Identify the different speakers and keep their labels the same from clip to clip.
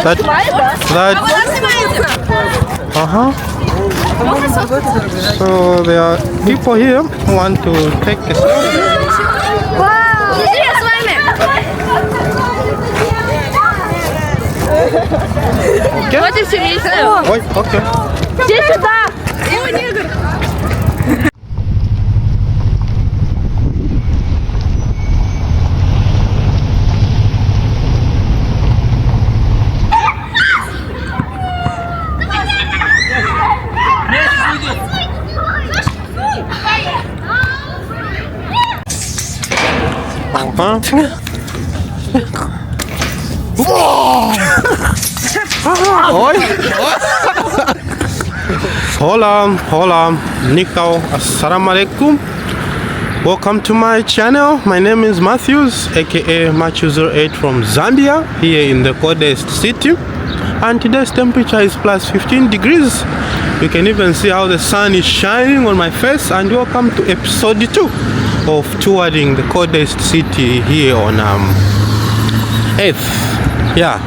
Speaker 1: So there are people here who want to take a selfie. Ой, окей. Oi. Hola, Nikau, assalamu alaikum. Welcome to my channel. My name is Matthews, aka Matthews08 from Zambia, here in the Coldest city. And today's temperature is plus 15 degrees. You can even see how the sun is shining on my face. And welcome to episode 2 of touring the Coldest city here on Earth. Yeah,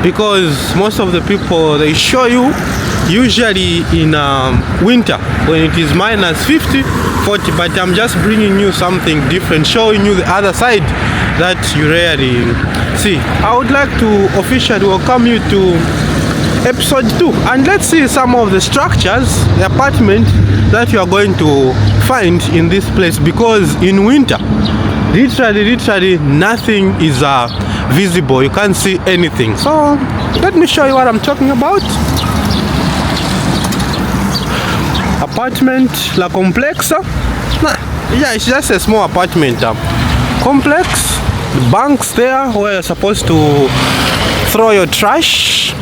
Speaker 1: because most of the people they show you usually in winter when it is minus 50, 40, but I'm just bringing you something different, showing you the other side that you rarely see. I would like to officially welcome you to episode 2, and let's see some of the structures, the apartment that you are going to find in this place, because in winter literally nothing is visible. You can't see anything. So let me show you what I'm talking about. Apartment La Complexa. Yeah, it's just a small apartment complex. The banks there where you're supposed to throw your trash,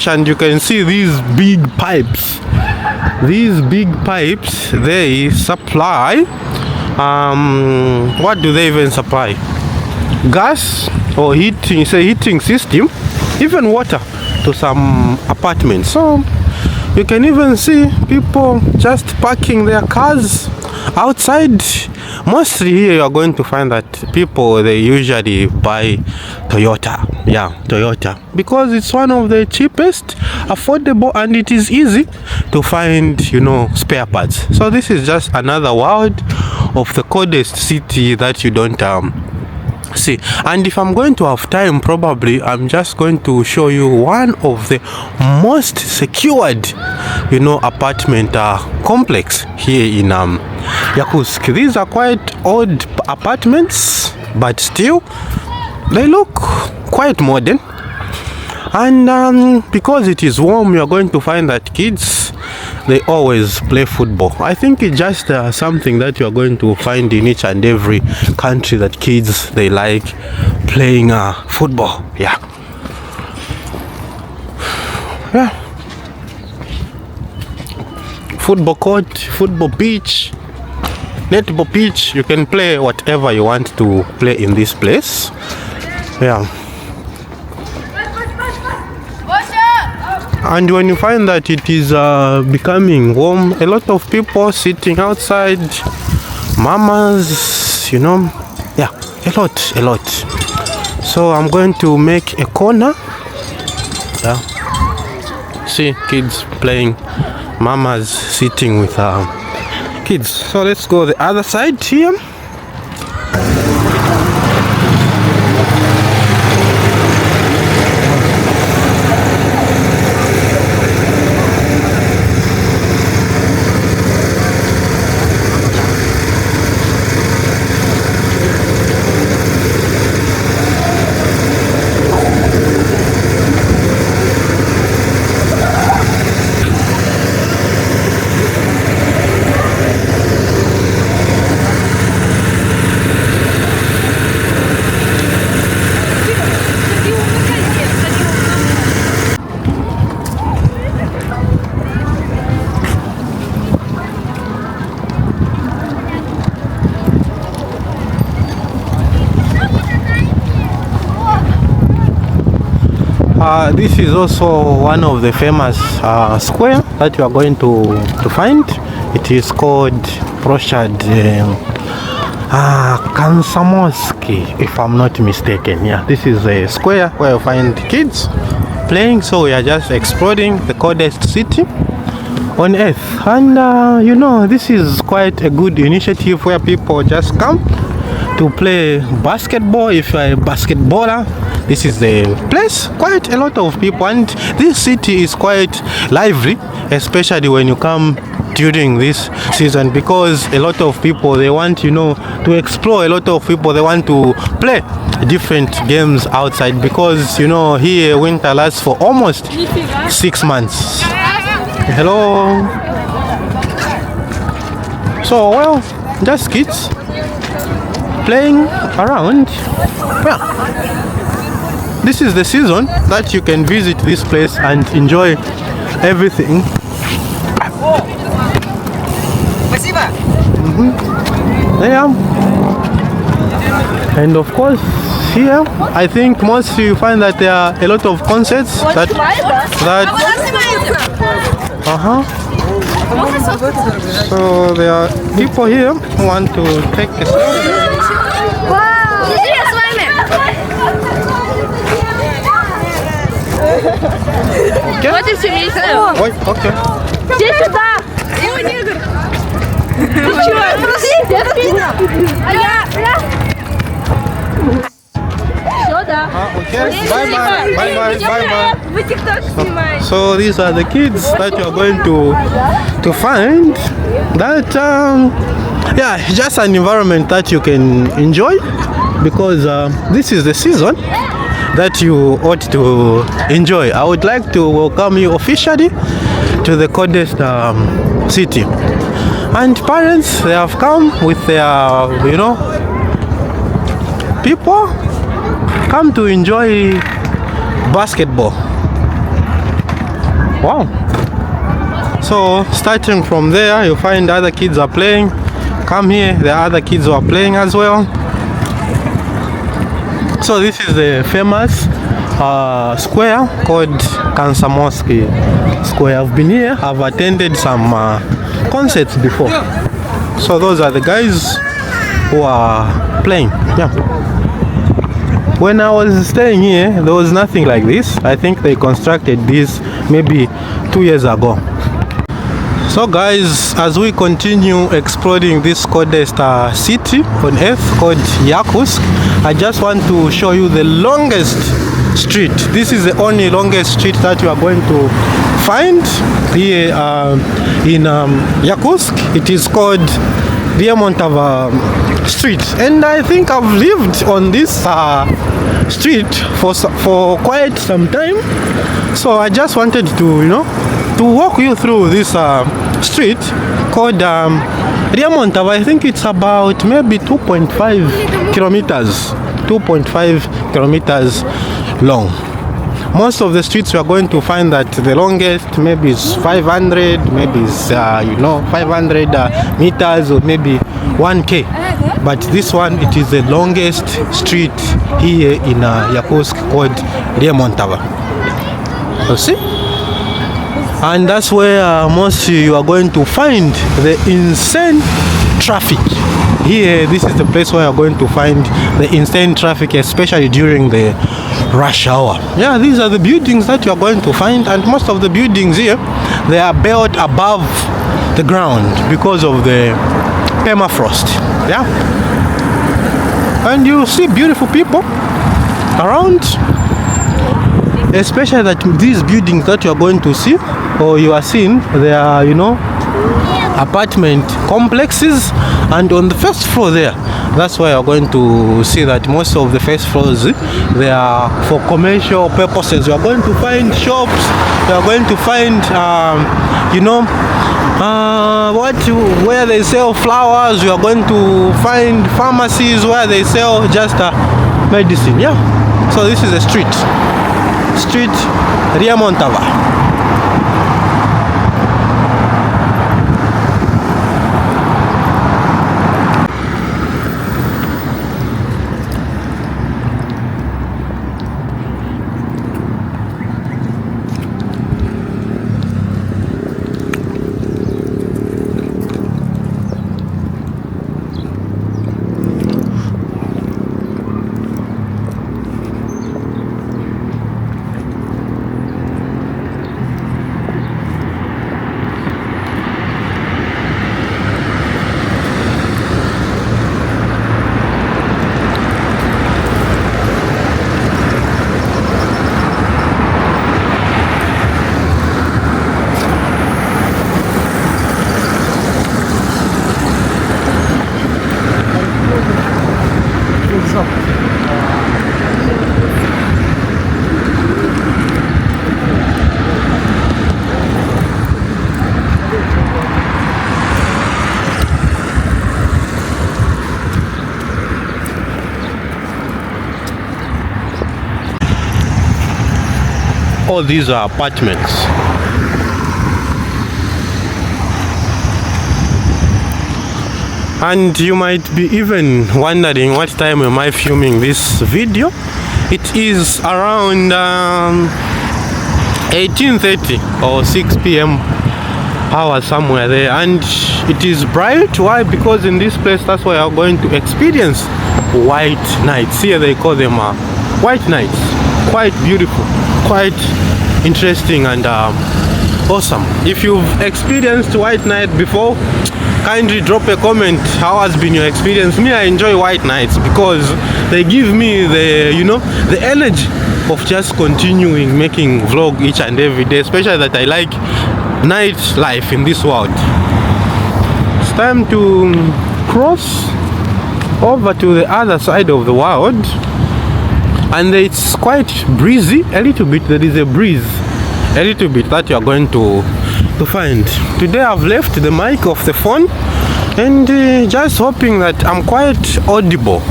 Speaker 1: and you can see these big pipes. They supply what do they even supply? Gas or heating? It's a heating system, even water to some apartments. So you can even see people just parking their cars outside. Mostly here you are going to find that people they usually buy Toyota. Yeah, Toyota, because it's one of the cheapest, affordable, and it is easy to find, spare parts. So this is just another world of the coldest city that you don't see. And if I'm going to have time, probably I'm just going to show you one of the most secured apartment complex here in Yakutsk. These are quite old apartments, but still they look quite modern. And because it is warm, you're going to find that kids they always play football. I think it's just something that you're going to find in each and every country, that kids they like playing football. Yeah. Football court, football pitch, netball pitch. You can play whatever you want to play in this place. Yeah. And when you find that it is becoming warm, a lot of people sitting outside, mamas, yeah, a lot. So I'm going to make a corner. Yeah. See kids playing, mamas sitting with kids. So let's go the other side here. This is also one of the famous square that you are going to find. It is called Proshad Kansamoski, if I'm not mistaken. Yeah, this is a square where you find kids playing. So we are just exploring the coldest city on earth, and you know, this is quite a good initiative where people just come to play basketball. If you are a basketballer, this is the place. Quite a lot of people, and this city is quite lively, especially when you come during this season, because a lot of people, they want, you know, to explore. A lot of people, they want to play different games outside, because, you know, here winter lasts for almost 6 months. Hello. So, well, just kids playing around. Yeah, this is the season that you can visit this place and enjoy everything. Yeah, and of course here I think most you find that there are a lot of concerts that so there are people here who want to take a selfie. Okay. Okay. Okay. Bye bye. So these are the kids that you are going to find. That yeah, just an environment that you can enjoy, because this is the season that you ought to enjoy. I would like to welcome you officially to the coldest city. And parents, they have come with their, you know, people come to enjoy basketball. Wow. So starting from there, you find other kids are playing. Come here, there are other kids who are playing as well. So this is the famous square called Kansamoski Square. I've been here, I've attended some concerts before. So those are the guys who are playing. Yeah. When I was staying here, there was nothing like this. I think they constructed this maybe 2 years ago. So guys, as we continue exploring this coldest city on earth called Yakutsk, I just want to show you the longest street. This is the only longest street that you are going to find here in Yakutsk. It is called Remontava Street, and I think I've lived on this street for quite some time. So I just wanted to, you know, to walk you through this street called Remontava. I think it's about maybe 2.5 kilometers. 2.5 kilometers long. Most of the streets we are going to find that the longest maybe is 500, maybe is 500 meters, or maybe 1k. But this one, it is the longest street here in Yakutsk called Remontava. You see? And that's where mostly you are going to find the insane traffic. Here, this is the place where you're going to find the insane traffic, especially during the rush hour. Yeah, these are the buildings that you're going to find, and most of the buildings here, they are built above the ground because of the permafrost. Yeah, and you see beautiful people around, especially that these buildings that you're going to see, or you are seeing, they are, you know, apartment complexes, and on the first floor there, that's why you're going to see that most of the first floors, they are for commercial purposes. You are going to find shops, you are going to find where they sell flowers. You are going to find pharmacies where they sell just medicine. Yeah, so this is a street Remontava. all these apartments. And you might be even wondering what time am I filming this video. It is around 18:30 or 6 p.m. hours, somewhere there, and it is bright. Why? Because in this place, that's why I'm going to experience white nights. Here they call them white nights. Quite beautiful, quite interesting, and awesome. If you've experienced white night before, kindly drop a comment. How has been your experience? Me, I enjoy white nights because they give me the, you know, the energy of just continuing making vlog each and every day, especially that I like night life in this world. It's time to cross over to the other side of the world, and it's quite breezy, a little bit. There is a breeze, a little bit, that you are going to find. Today I've left the mic of the phone, and just hoping that I'm quite audible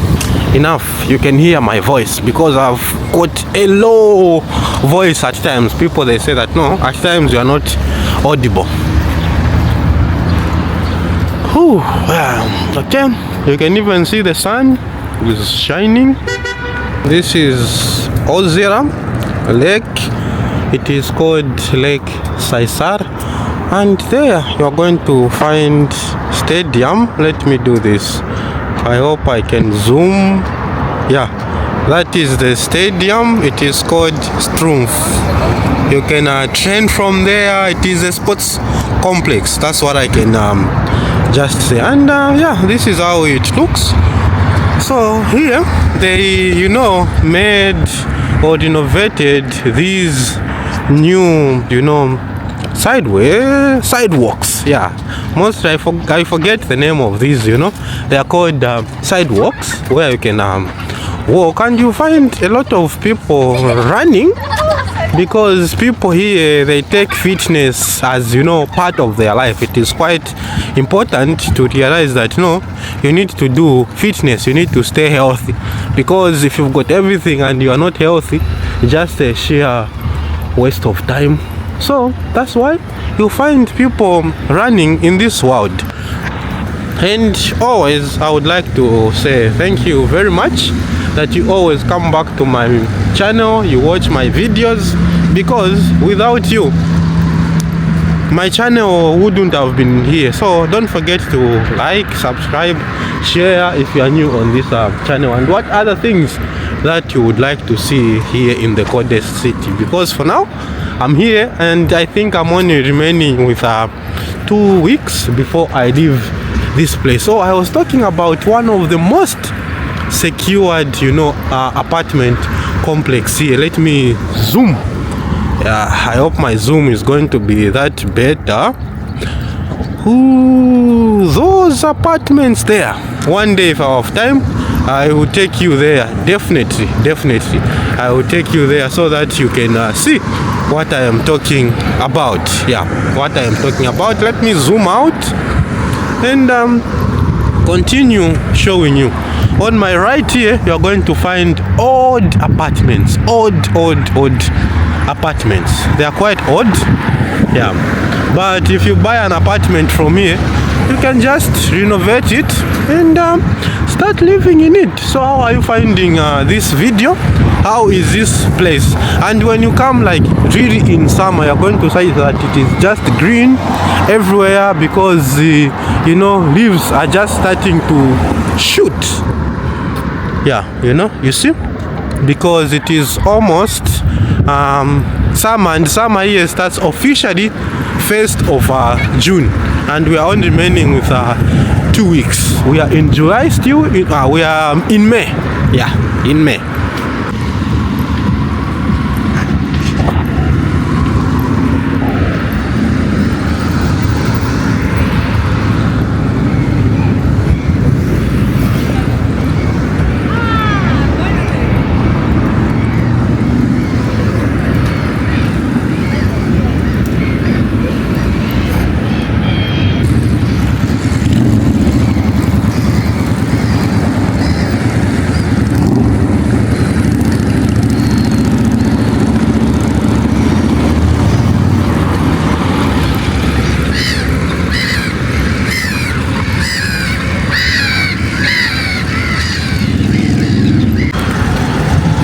Speaker 1: enough. You can hear my voice, because I've got a low voice at times. People, they say that no, at times you are not audible. Whew. Okay, you can even see the sun is shining. This is Ozera Lake. It is called Lake Caesar, and there you are going to find stadium. Let me do this. I hope I can zoom. Yeah, that is the stadium. It is called Strumpf. You can train from there. It is a sports complex. That's what I can just say. And yeah, this is how it looks. So here they, you know, made or renovated these new, you know, sidewalks. Yeah, mostly I forget the name of these, you know. They are called sidewalks, where you can walk, and you find a lot of people running, because people here, they take fitness as, you know, part of their life. It is quite important to realize that, you know, you need to do fitness, you need to stay healthy, because if you've got everything and you are not healthy, it's just a sheer waste of time. So that's why you find people running in this world. And always I would like to say thank you very much that you always come back to my channel, you watch my videos, because without you my channel wouldn't have been here. So don't forget to like, subscribe, share if you are new on this channel, and what other things that you would like to see here in the Coldest city, because for now I'm here, and I think I'm only remaining with 2 weeks before I leave this place. So I was talking about one of the most secured, you know, apartment complex here. Let me zoom. I hope my zoom is going to be that better. Ooh, those apartments there. One day, if I have time, I will take you there. Definitely I will take you there, so that you can see what I am talking about. Yeah, what I am talking about. Let me zoom out and continue showing you. On my right here, you are going to find odd apartments. Odd apartments. They are quite odd. Yeah, but if you buy an apartment from here, you can just renovate it and start living in it. So how are you finding this video? How is this place? And when you come, like, really in summer, you're going to see that it is just green everywhere, because you know, leaves are just starting to shoot. Yeah, you know, you see, because it is almost summer, and summer here starts officially 1st of June, and we are only remaining with 2 weeks. We are in July still. We are in May. Yeah, in May.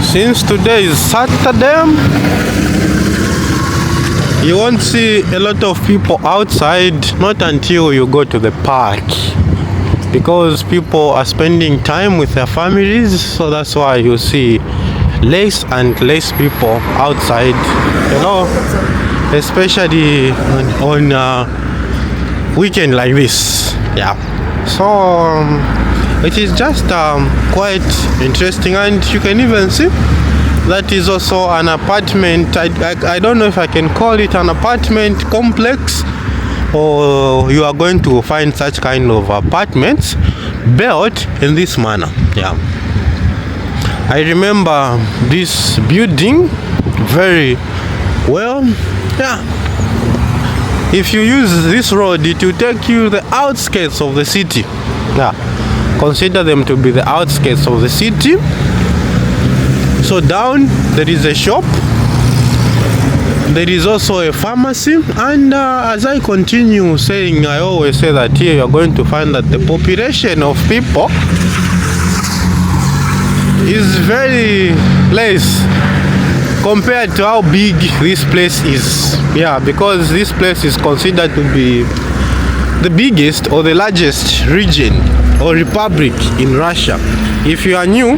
Speaker 1: since today is Saturday, you won't see a lot of people outside, not until you go to the park, because people are spending time with their families, so that's why you see less and less people outside, you know, especially on weekend like this. Yeah, so it is just quite interesting, and you can even see that is also an apartment. I don't know if I can call it an apartment complex, or you are going to find such kind of apartments built in this manner. Yeah, I remember this building very well. Yeah, if you use this road, it will take you the outskirts of the city. Yeah, consider them to be the outskirts of the city. So down there is a shop, there is also a pharmacy, and as I continue saying, I always say that here you are going to find that the population of people is very less compared to how big this place is. Yeah, because this place is considered to be the biggest or the largest region or republic in Russia. If you are new,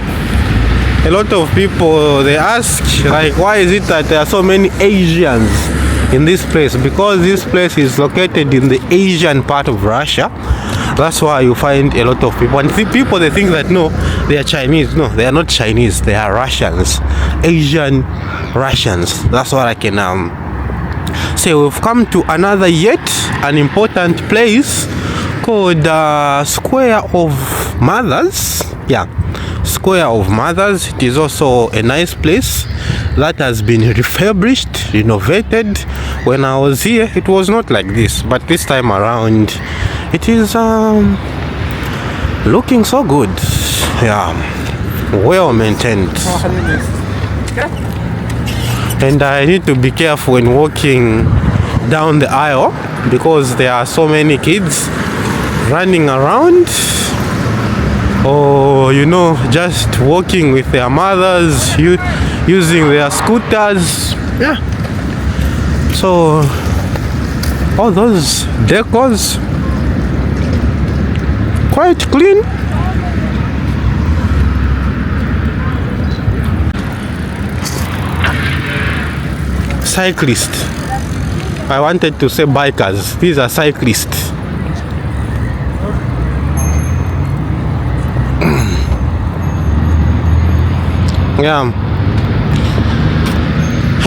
Speaker 1: a lot of people, they ask, like, why is it that there are so many Asians in this place? Because this place is located in the Asian part of Russia. That's why you find a lot of people. And people, they think that no, they are Chinese. No, they are not Chinese. They are Russians, Asian Russians. That's what I can say. We've come to another yet an important place called Square of Mothers. Yeah, Square of Mothers. It is also a nice place that has been refurbished, renovated. When I was here, it was not like this, but this time around it is looking so good. Yeah, well maintained. And I need to be careful when walking down the aisle, because there are so many kids running around, or you know, just walking with their mothers, using their scooters. Yeah, so all those decors quite clean. Cyclists, I wanted to say bikers, these are cyclists. Yeah,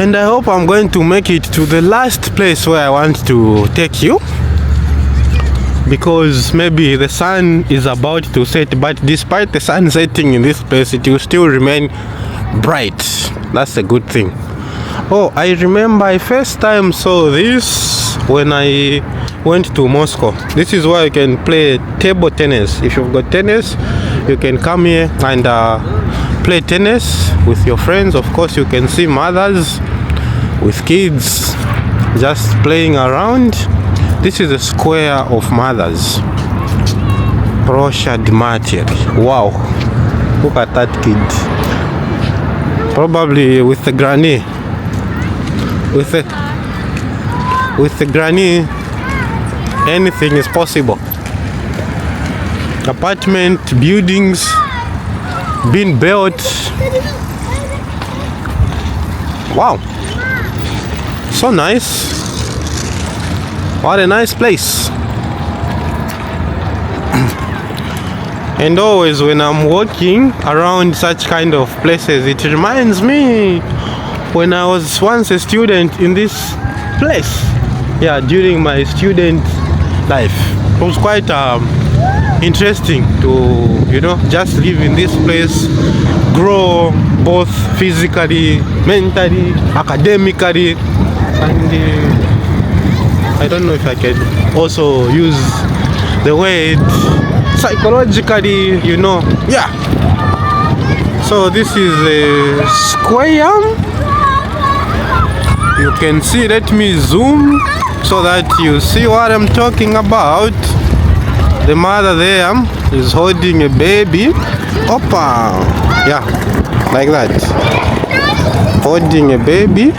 Speaker 1: and I hope I'm going to make it to the last place where I want to take you, because maybe the sun is about to set, but despite the sun setting in this place, it will still remain bright. That's a good thing. Oh, I remember I first time saw this when I went to Moscow. This is where you can play table tennis. If you've got tennis, you can come here and play tennis with your friends. Of course, you can see mothers with kids just playing around. This is a Square of Mothers. Chushe Matьюs. Wow, look at that kid. Probably with the granny. With the granny, anything is possible. Apartment buildings being built. Wow, so nice. What a nice place. And always when I'm walking around such kind of places, it reminds me when I was once a student in this place. Yeah, during my student life, it was quite interesting to, you know, just live in this place, grow both physically, mentally, academically, and I don't know if I can also use the word psychologically, you know. Yeah, so this is a square. You can see, let me zoom so that you see what I'm talking about. The mother there is holding a baby. Opa! Yeah. like that, holding a baby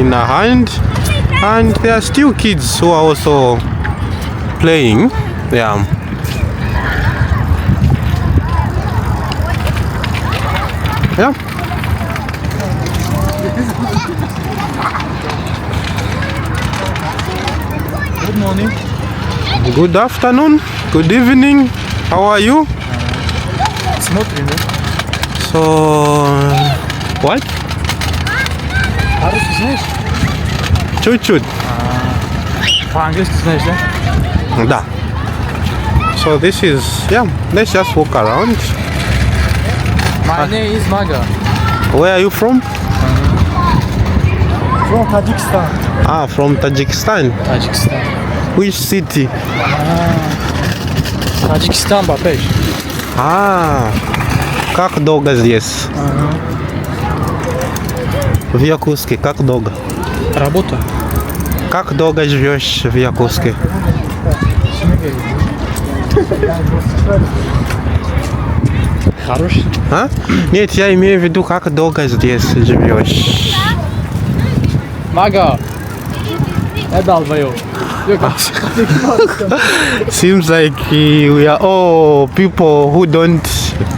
Speaker 1: in her hand, and there are still kids who are also playing. Yeah. Yeah.
Speaker 2: Good morning.
Speaker 1: Good afternoon. Good evening. How are you?
Speaker 2: Смотри, да?
Speaker 1: So, what?
Speaker 2: По-русски знаешь?
Speaker 1: Чуть-чуть.
Speaker 2: По-английски знаешь, да?
Speaker 1: Да. So this is, yeah, let's just walk around.
Speaker 2: My name is Maga.
Speaker 1: Where are you from?
Speaker 2: From Tajikistan.
Speaker 1: Ah, from Tajikistan.
Speaker 2: Tajikistan.
Speaker 1: Which city?
Speaker 2: Tajikistan, Бапеш.
Speaker 1: А, как долго здесь? В Якутске как долго?
Speaker 2: Работа.
Speaker 1: Как долго живешь в Якутске?
Speaker 2: Хороший.
Speaker 1: А? Нет, я имею в виду, как долго здесь живешь.
Speaker 2: Мага. Я долбоёб.
Speaker 1: Seems like we are all people who don't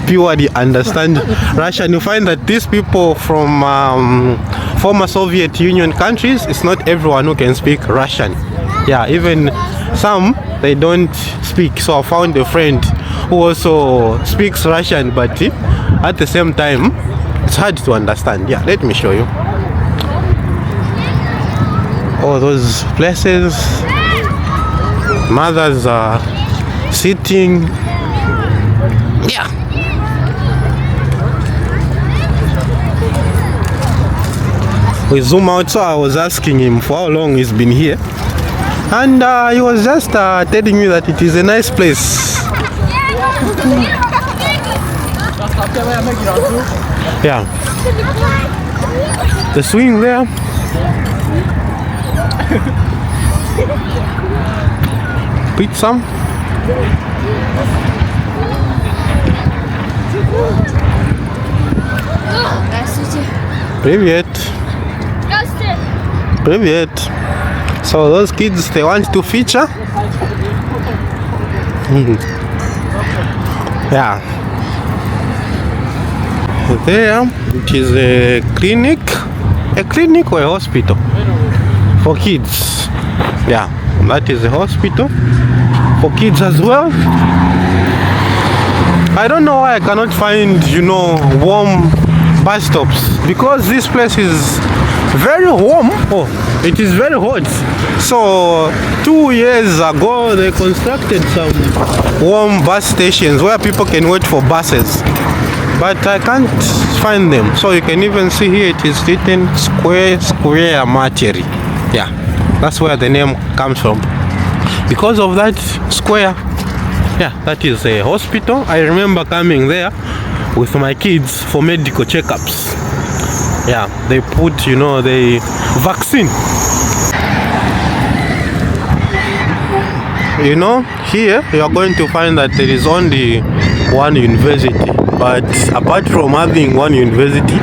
Speaker 1: purely understand Russian. You find that these people from former Soviet Union countries, it's not everyone who can speak Russian. Yeah, even some, they don't speak. So I found a friend who also speaks Russian, but at the same time, it's hard to understand. Yeah, let me show you. All those places, mothers are sitting. Yeah. We zoom out, so I was asking him for how long he's been here, and he was just telling me that it is a nice place. Yeah. The swing there. Pizza. Привет. Привет. So those kids, they want to feature. Yeah. There, it is a clinic or a hospital for kids. Yeah, that is a hospital for kids as well. I don't know why I cannot find, warm bus stops, because this place is very warm. Oh, it is very hot. So 2 years ago they constructed some warm bus stations where people can wait for buses, but I can't find them. So you can even see here it is written Square Materi. Yeah, that's where the name comes from, because of that square. Yeah, that is a hospital. I remember coming there with my kids for medical checkups. Yeah, they put, the vaccine. Here you are going to find that there is only one university, but apart from having one university,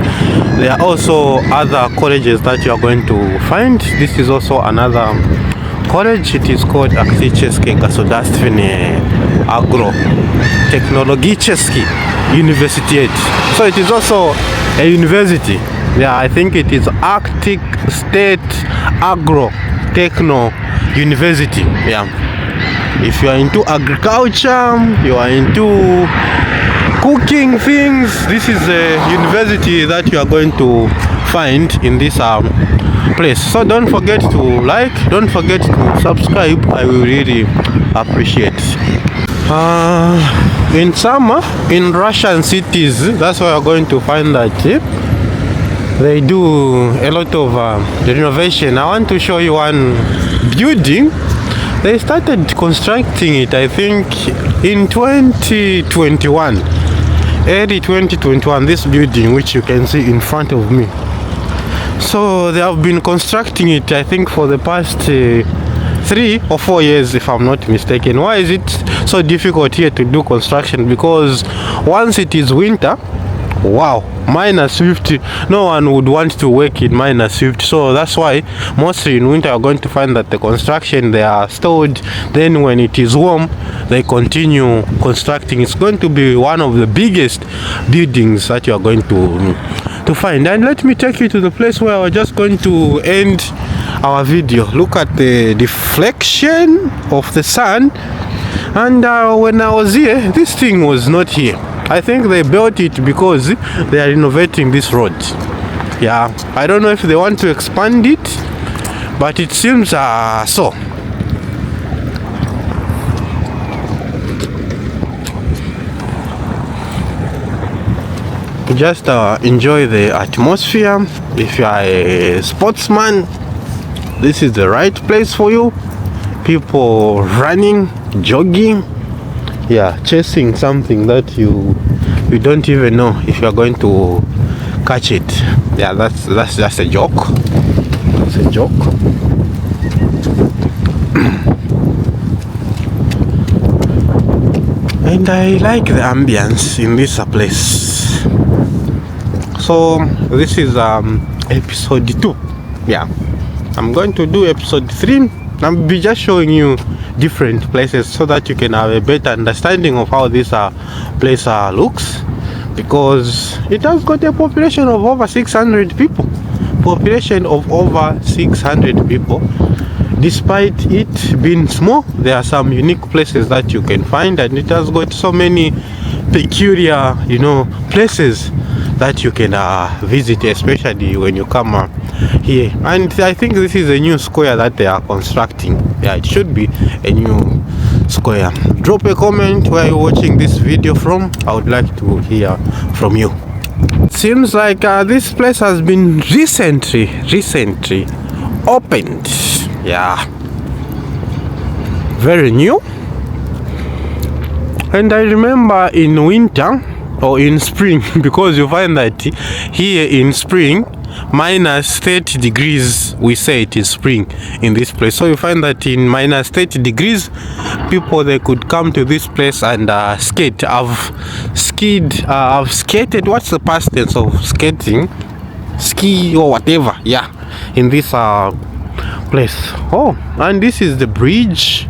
Speaker 1: there are also other colleges that you are going to find. This is also another college. It is called Yakutsk Государственный Agro-Technologicheский University. So it is also a university. Yeah, I think it is Arctic State Agro-Techno University. Yeah. If you are into agriculture, you are into cooking things, this is a university that you are going to find in this place. So don't forget to like, don't forget to subscribe. I will really appreciate. In summer, in Russian cities, that's why you're going to find that they do a lot of renovation. I want to show you one building. They started constructing it, I think, in 2021, early 2021, this building which you can see in front of me. So they have been constructing it, I think, for the past 3 or 4 years, if I'm not mistaken. Why is it so difficult here to do construction? Because once it is winter, Wow, -50. No one would want to work in -50. So that's why mostly in winter you're going to find that the construction, they are stored. Then when it is warm, they continue constructing. It's going to be one of the biggest buildings that you are going to find. And let me take you to the place where we're just going to end our video. Look at the deflection of the sun. And when I was here, this thing was not here. I think they built it because they are renovating this road. Yeah, I don't know if they want to expand it, but it seems so. Just enjoy the atmosphere. If you are a sportsman, this is the right place for you. People running, jogging, yeah, chasing something that you don't even know if you are going to catch it. Yeah, that's just a joke. That's a joke. And I like the ambience in this place. So this is episode 2. Yeah, I'm going to do episode 3. I'll be just showing you different places so that you can have a better understanding of how this place looks, because it has got a population of over 600 people. Population of over 600 people. Despite it being small, there are some unique places that you can find, and it has got so many peculiar, places that you can visit, especially when you come here. And I think this is a new square that they are constructing. Yeah, it should be a new square. Drop a comment where you're watching this video from. I would like to hear from you. Seems like this place has been recently opened. Yeah, very new. And I remember in winter or in spring, because you find that here in spring -30 degrees, we say it is spring in this place. So you find that in -30 degrees, people, they could come to this place and skate. I've skated. What's the past tense of skating? Ski or whatever. Yeah, in this place. Oh, and this is the bridge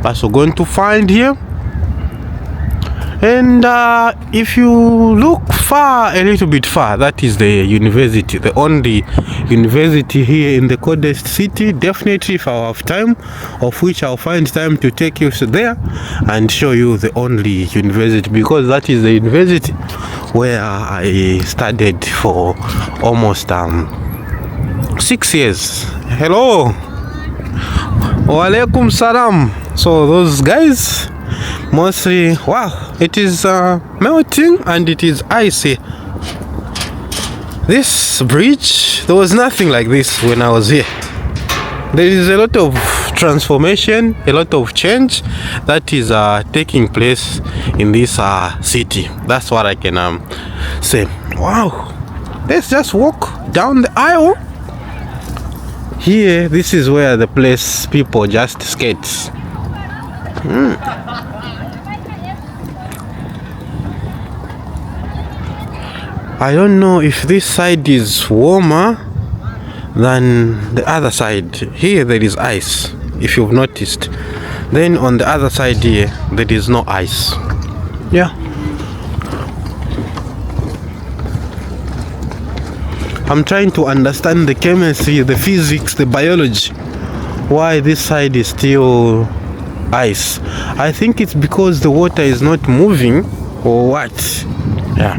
Speaker 1: that we're going to find here. And if you look a little bit far, that is the university, the only university here in the Coldest city. Definitely, if I have time, of which I'll find time to take you there and show you the only university, because that is the university where I studied for almost 6 years. Hello, walaikum salam. So those guys, mostly, wow, it is melting and it is icy. This bridge, there was nothing like this when I was here. There is a lot of transformation, a lot of change that is taking place in this city. That's what I can say. Wow, let's just walk down the aisle. Here, this is where the place people just skate. I don't know if this side is warmer than the other side. Here there is ice, if you've noticed. Then on the other side here, there is no ice. Yeah. I'm trying to understand the chemistry, the physics, the biology, why this side is still ice. I think it's because the water is not moving, or what? Yeah.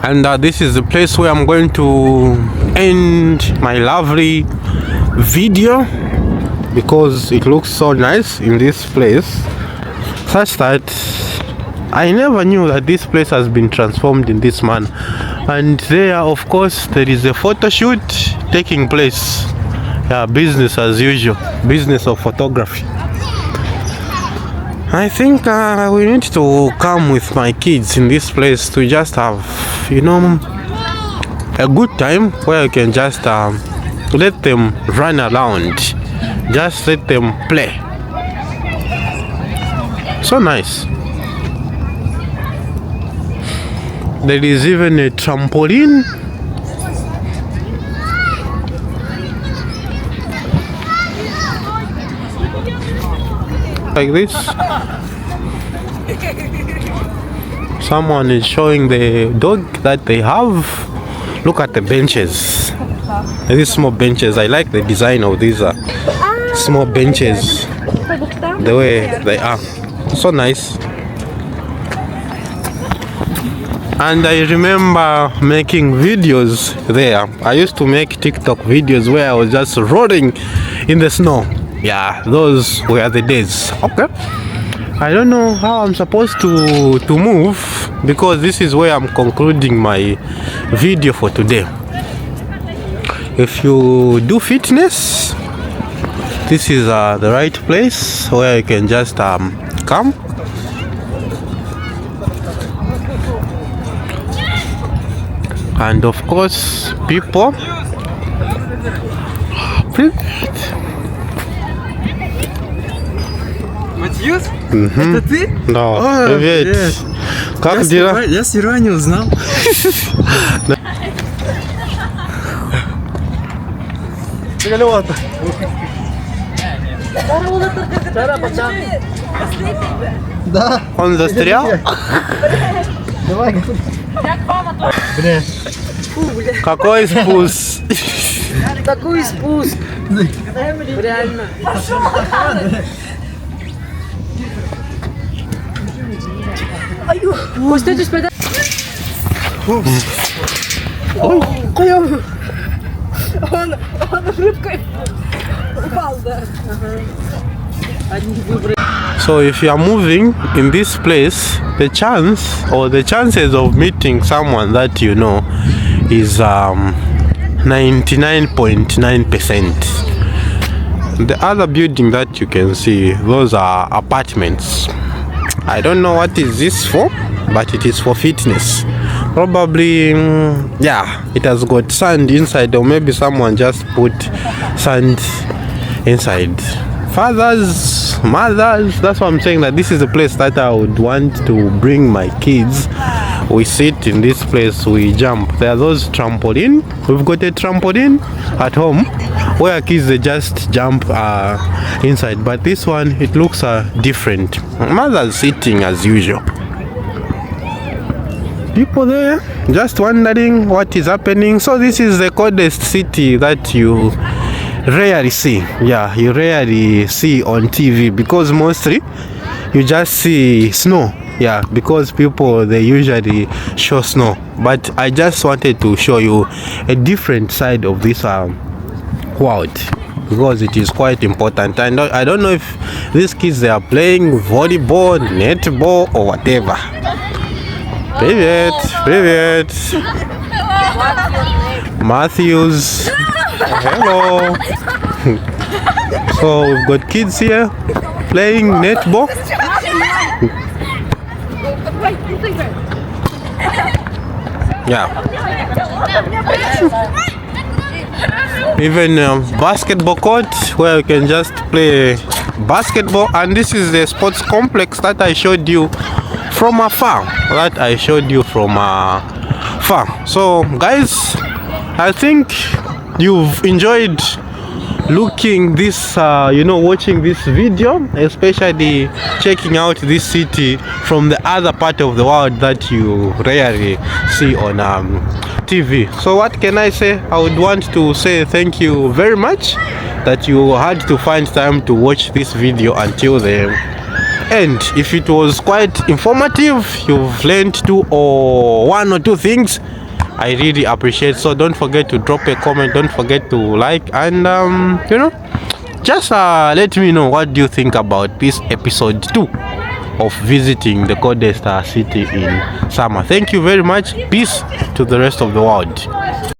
Speaker 1: And this is the place where I'm going to end my lovely video, because it looks so nice in this place, such that I never knew that this place has been transformed in this manner. And there, of course, there is a photo shoot taking place. Yeah, business as usual, business of photography. I think we need to come with my kids in this place to just have, a good time where you can just let them run around. Just let them play. So nice. There is even a trampoline. Like this. Someone is showing the dog that they have. Look at the benches. These small benches. I like the design of these small benches. The way they are. So nice. And I remember making videos there. I used to make TikTok videos where I was just rolling in the snow. Yeah, those were the days. Okay. I don't know how I'm supposed to move, because this is where I'm concluding my video for today. If you do fitness, this is the right place where you can just come. And of course, people.
Speaker 2: Матьюс? Это ты?
Speaker 1: Да,
Speaker 2: О,
Speaker 1: привет. Как дела?
Speaker 2: Я сперва не узнал. Да.
Speaker 1: Он застрял?
Speaker 2: Давай. Бля.
Speaker 1: Какой спуск?
Speaker 3: Такой спуск. Реально. Костя, спада.
Speaker 1: Ой.
Speaker 3: Он рыбкой упал, да.
Speaker 1: So if you are moving in this place, the chance or the chances of meeting someone that you know is 99.9%. The other building that you can see, those are apartments. I don't know what is this for, but it is for fitness. Probably, yeah, it has got sand inside, or maybe someone just put sand inside. Fathers, mothers, that's why I'm saying that this is a place that I would want to bring my kids. We sit in this place, we jump. There are those trampoline. We've got a trampoline at home where kids, they just jump inside, but this one, it looks different. Mothers sitting as usual. People there just wondering what is happening. So this is the coldest city that you rarely see. Yeah, you rarely see on TV, because mostly you just see snow. Yeah, because people, they usually show snow, but I just wanted to show you a different side of this world, because it is quite important. And I don't know if these kids, they are playing volleyball, netball, or whatever. Привет, привет. Matthews. Hello. So we've got kids here playing netball. Yeah. Even basketball court where you can just play basketball. And this is the sports complex that I showed you from afar. So guys, I think you've enjoyed looking this watching this video, especially checking out this city from the other part of the world that you rarely see on TV. So what can I say? I would want to say thank you very much that you had to find time to watch this video until the end. If it was quite informative, you've learned one or two things, I really appreciate. So don't forget to drop a comment, don't forget to like, and just let me know what do you think about this episode 2 of visiting the coldest city in summer. Thank you very much. Peace to the rest of the world.